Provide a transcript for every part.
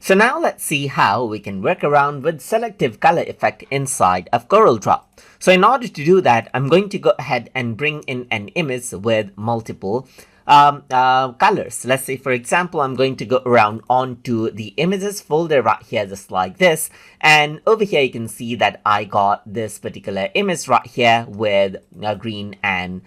So now let's see how we can work around with selective color effect inside of Corel Draw. So in order to do that, I'm going to go ahead and bring in an image with multiple colors. Let's say, for example, I'm going to go around onto the images folder right here, just like this. And over here, you can see that I got this particular image right here with green and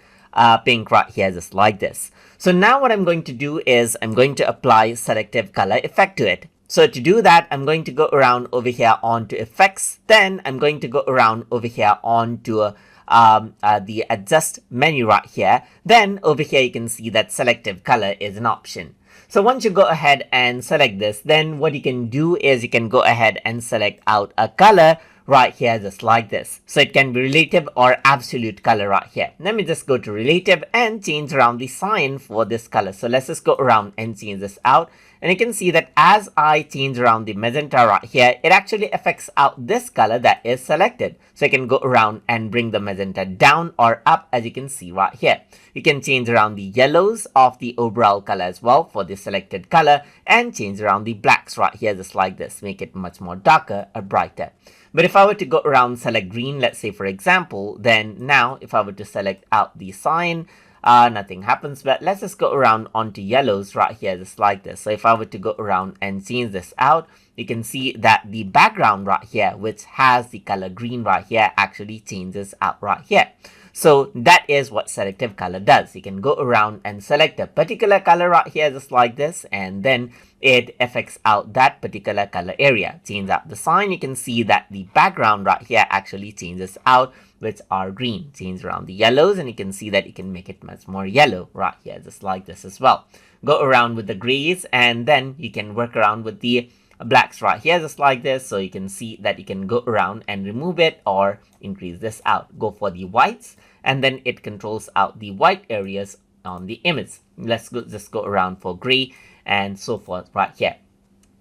pink right here, just like this. So now what I'm going to do is I'm going to apply selective color effect to it. So to do that, I'm going to go around over here onto effects. Then I'm going to go around over here onto the adjust menu right here. Then over here, you can see that selective color is an option. So once you go ahead and select this, then what you can do is you can go ahead and select out a color right here, just like this. So it can be relative or absolute color right here. Let me just go to relative and change around the sign for this color. So let's just go around and change this out. And you can see that as I change around the magenta right here, it actually affects out this color that is selected. So I can go around and bring the magenta down or up, as you can see right here. You can change around the yellows of the overall color as well for the selected color, and change around the blacks right here, just like this. Make it much more darker or brighter. But if I were to go around select green, let's say for example, then now if I were to select out the sign, nothing happens. But let's just go around onto yellows right here, just like this. So if I were to go around and change this out, you can see that the background right here, which has the color green right here, actually changes out right here. So that is what selective color does. You can go around and select a particular color right here, just like this, and then it affects out that particular color area. Change out the sign, you can see that the background right here actually changes out, which are green. Change around the yellows, and you can see that you can make it much more yellow right here, just like this as well. Go around with the grays, and then you can work around with the blacks right here, just like this. So you can see that you can go around and remove it or increase this out. Go for the whites, and then it controls out the white areas on the image. Let's just go around for gray and so forth right here.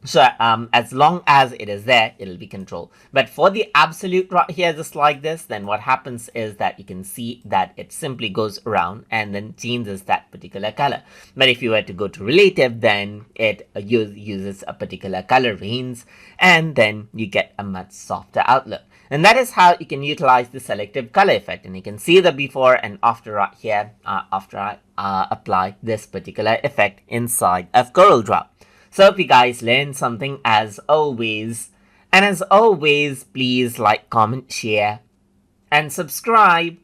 So as long as it is there, it'll be controlled. But for the absolute right here, just like this, then what happens is that you can see that it simply goes around and then changes that particular color. But if you were to go to relative, then it uses a particular color range, and then you get a much softer outlook. And that is how you can utilize the selective color effect. And you can see the before and after right here after I apply this particular effect inside of Corel Draw. So hope you guys learned something as always. And as always, please like, comment, share, and subscribe.